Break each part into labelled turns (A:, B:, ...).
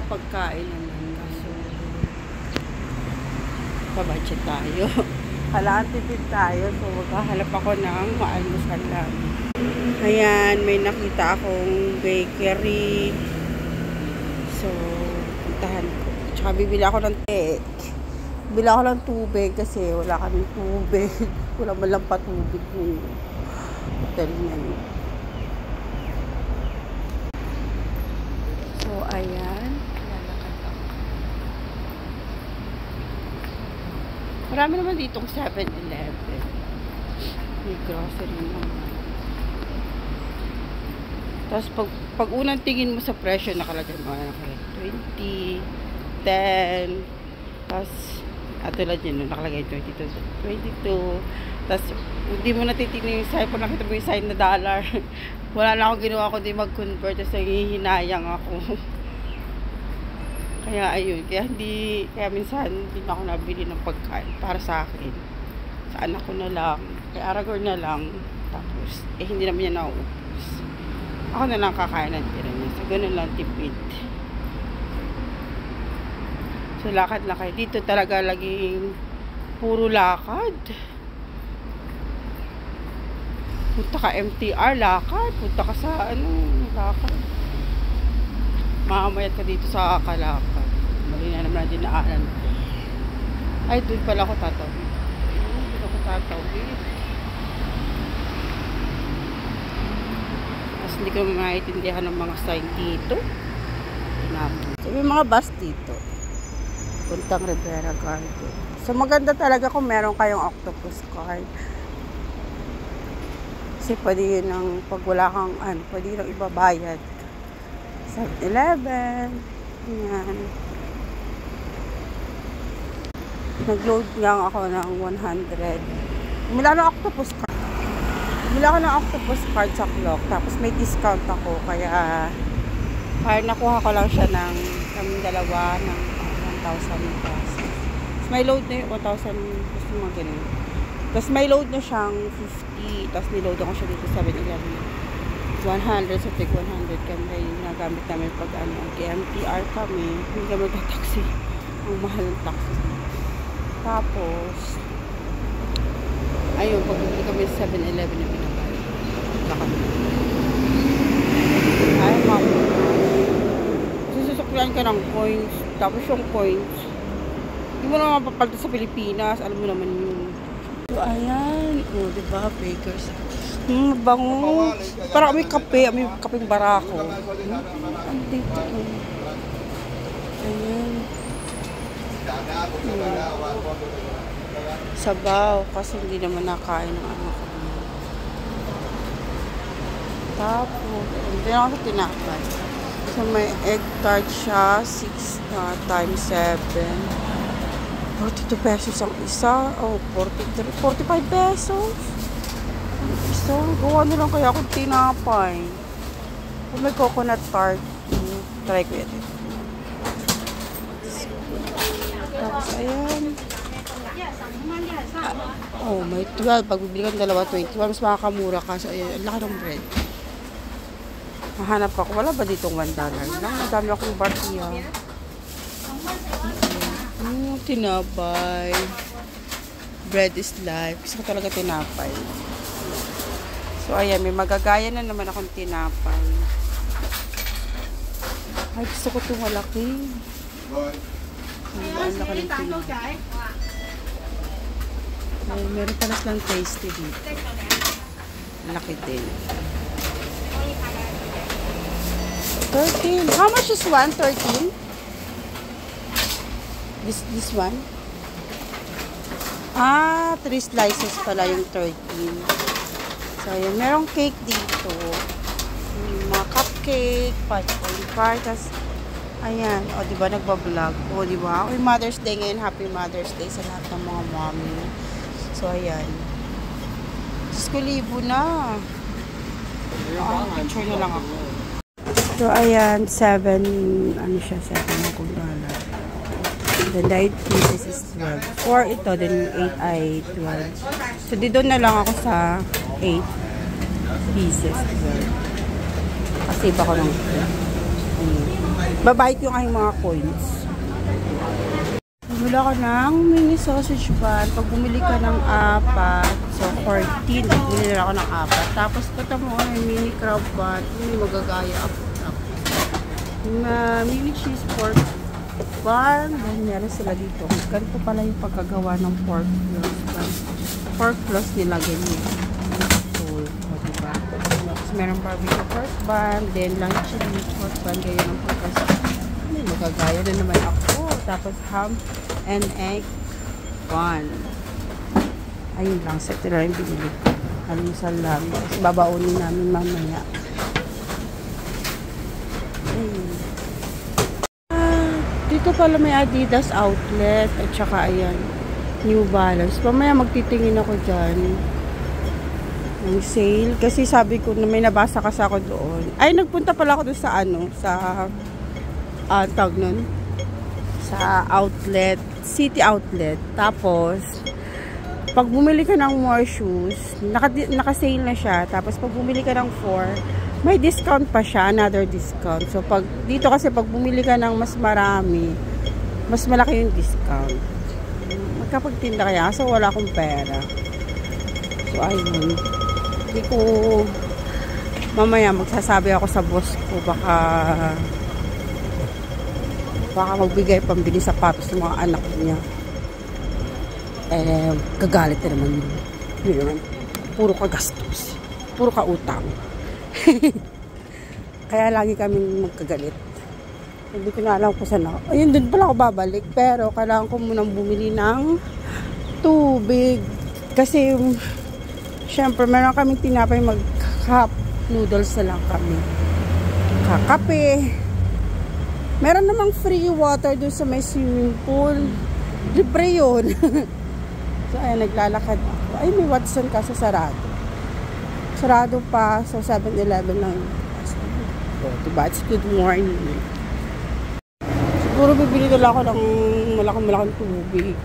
A: pagkain naman. Kaso, pabudget tayo. Halaan tipid tayo. So, maghahanap ako ng maalmusal lang. Ayan, may nakita akong bakery. So, puntahan ko. Tsaka bibili ako ng cake. Bibili ako ng tubig kasi wala kaming tubig. Wala man lang patubig yung hotel na yun. So, ayan. Lalakad ako. Marami naman ditong 7-Eleven. May grocery naman. Tapos, pag unang tingin mo sa presyo, nakalagay mo, nakalagay 20, 10, tapos, tulad yun, nakalagay 22. Tapos, hindi mo natitignan yung sign. Kung nakita mo yung sign na dollar, wala na akong ginawa kundi mag-convert. Tapos, nanghihinayang ako. Kaya, ayun. Kaya minsan, hindi na ako nabili ng pagkain para sa akin. Sa anak ko na lang. Kay Aragorn na lang. Tapos, hindi naman yan nauubos. Ako na lang kakain ng tira niya. So, ganun lang tipid. So, lakad-lakad. Dito talaga laging puro lakad. Punta ka MTR, lakad. Punta ka sa, lakad. Mamamayat ka dito sa kalakad. Mali na naman na dinaanan ko. Ay, doon pala ako tatawid. Doon ako tatawid. Tapos hindi ko maintindihan ng mga sign dito. So, may mga bus dito. Puntang Rivera Garden. So, maganda talaga kung meron kayong octopus card. Kasi pwede yun ang pag wala kang, pwede yun ang ibabayad. 7-Eleven. Ayan. Nag-load lang ako ng 100. Bumila ng octopus card. Bumila ako ng octopus card sa clock. Tapos may discount ako. Kaya nakuha ko lang siya ng kaming dalawa ng 1,000 pesos. Tapos may load na yung 1,000. Gusto mga ganun. Tapos may load na siyang 50. Tapos niload ako siya dito sa 7-Eleven. 100 sa tig 100 kami nagamit namin pag MTR kami. Hindi kami magta-taxi. Ang mahal ng taxi. Tapos ayun, pag bumili kami sa 7-Eleven na binabayad. Kami. Ay, mama. Susuklan ka ng coins. Tapos yung coins, hindi mo naman papalta sa Pilipinas. Alam mo naman yun. So, ayan. O, diba? Bakers. Bango. Parang may kape. May kapeng barako. Ano dito? Ayan. Sabaw. Kasi hindi naman nakain ng anak ko. Tapos, hindi na ako sa tinapay. So, may egg tart siya. 6 times 7. 42 pesos ang isa. Oh, 43. 45 pesos. So, gawa na lang kaya akong tinapay. Kung may coconut tart, try ko yan. Tapos, ayan. Oh, may 12. Pag bibili ka ng dalawa, 21. Mas makakamura ka. So, ayan. Ang laki ng bread. Mahanap ako. Wala ba ditong $1 lang? Madami akong bartiya. Tinapay. Bread is life. Gusto ko talaga tinapay. So, ayan. May magagaya na naman akong tinapay. Ay, gusto ko itong malaki. Ang laki ng tinapay. Ay, meron pala silang tasty dito. Laki din. 13. How much is one? 13? This one? 3 slices pala yung 13. So, ayan. Merong cake dito. Mga cupcake, 5.5. Tapos, ayan. O, diba, nagbablog. O, diba? Okay, Mother's Day ngayon. Happy Mother's Day sa lahat ng mga mommy. So, ayan. Libo na. Picture na lang ako. So, ayan. 7, ano siya? 7 $. Then, the 8 pieces is 12. 4 ito, then 8 ay 12. So, dito na lang ako sa 8 pieces. 12. Kasi iba ko lang ito. Babait yung aking mga coins. Bumili ako ng mini sausage bun. Pag bumili ka ng 4, so 14, bumili ako ng 4. Tapos patamo ko yung mini crab bun. Hindi magagaya ako. Mini cheese pork bun. Then meron sila dito. Ganito pala yung pagkagawa ng pork floss bun. Pork floss nila ganyan. So, diba? Tapos meron barbecue pork bun. Then lang chili pork bun. Ganyan ang pork floss. Hindi magagaya na naman ako. Tapos ham and egg bun. Ayun lang. Set na yung binili ko. Almusal lang. Tapos babaunin namin mamaya. Ayun. Dito pala may Adidas outlet. At saka ayan. New Balance. Mamaya magtitingin ako dyan. Ng sale. Kasi sabi ko na may nabasa kasi ako doon. Ay, nagpunta pala ako doon sa ano. Sa tawag nun. Sa outlet. City outlet. Tapos, pag bumili ka ng more shoes, naka-sale na siya. Tapos, pag bumili ka ng 4, may discount pa siya. Another discount. So, dito kasi pag bumili ka ng mas marami, mas malaki yung discount. Magkapagtinda kaya. So, wala akong pera. So, ayun. Hindi ko, mamaya magsasabi ako sa boss ko, baka magbigay pambili sapatos ng mga anak niya. Eh, gagalit na naman yun. Yun naman. Puro ka gastos. Puro ka utang. Kaya lagi kaming magkagalit. Hindi ko na alam kung saan ako. Ayun, dun pala ako babalik. Pero kailangan ko munang bumili ng tubig. Kasi, syempre, meron kaming tinapay mag-cup noodles na lang kami. Kakape. Meron namang free water doon sa may swimming pool. Libre yun. So, ayan, naglalakad ako. Ay, may Watson kasi sarado. Sarado pa. So, 7-Eleven lang. So, diba? It's good morning. Siguro bibili ko lang ako ng malaking tubig.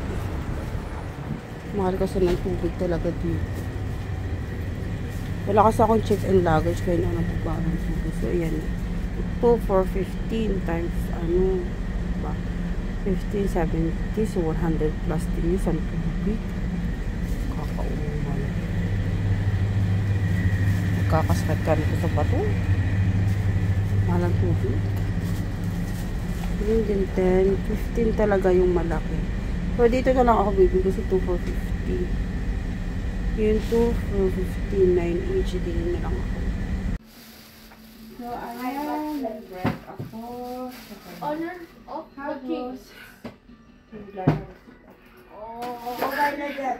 A: Mahal kasi ng tubig talaga dito. Wala kasi akong check and luggage. Kaya na nabubahan ng tubig. So, ayan. 2 for 15 times ano ba? 15, 70, so 100 plus din yung tubig. Kakauman. Magkakasakit ka nito sa bato. Malang tubig. Yun din 10, 15 talaga yung malaki. So dito na lang ako bibili kasi 2 for 50. Yung 2 for 15, 9 each din na lang ako. So, ayan, nag-bread ako.
B: Honor of the king.
A: Okay na dyan.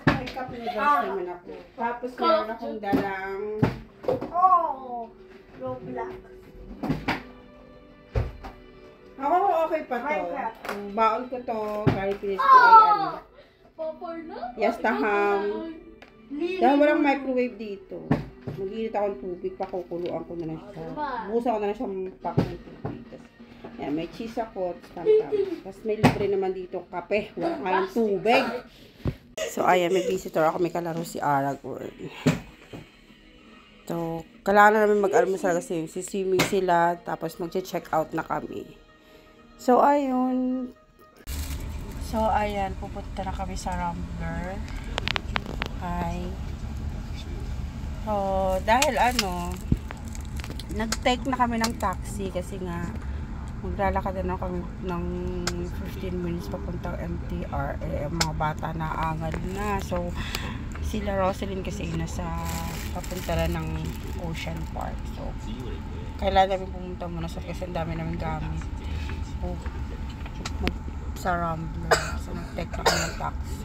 A: May cup noodles naman ako. Tapos meron akong dalang
B: Roblox.
A: ako okay pa to. Baon ko to. Kari pinis ko ay ano. Yastaham. Dahil walang microwave dito. Mag-init akong tubig, pakukuluan ko na lang siya. Busa ko na lang siya pack ng tubig. Tapos, yan, may cheese ako, tapos may libre naman dito kape. Wala nga lang tubig. So, ayan, may visitor ako. May kalaro si Aragorn. So, kailangan na namin mag-almusal kasi siswimming sila. Tapos, mag-check out na kami. So, ayun. So, ayan, pupunta na kami sa Rambler. Hi. So, dahil ano, nag-take na kami ng taxi kasi nga maglalakad na kami ng 15 minutes papuntang MTR. Eh, mga bata na angal na. So, sila Roselyn kasi nasa papunta na ng Ocean Park. So, kailangan namin pumunta muna sa kasi ang dami namin gamit. So, sa Rambler. So, nag-take na kami ng taxi.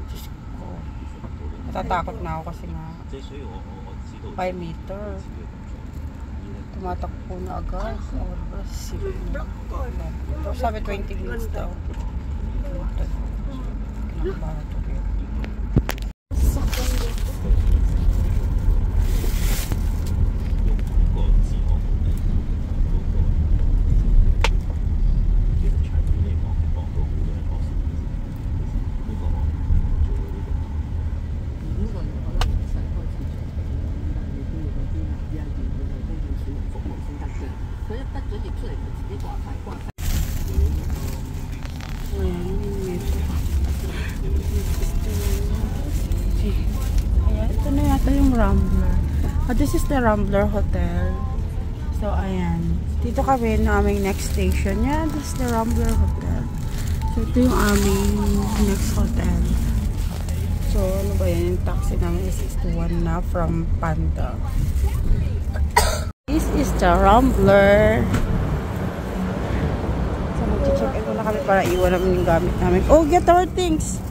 A: Diyos ko. Natatakot na ako kasi nga 5 meter. Tumatakbo na agad. Pero sabi 20 minutes daw. Kinakabara to rin. Ayan, ito na yata yung Rambler. This is the Rambler Hotel. So, ayan. Dito kami na aming next station. Yan, this is the Rambler Hotel. So, ito yung aming next hotel. So, ano ba yan? Yung taxi namin is 621 na from Panda. This is the Rambler. So, mag-check in muna kami para iwan namin yung gamit namin. Oh, get our things!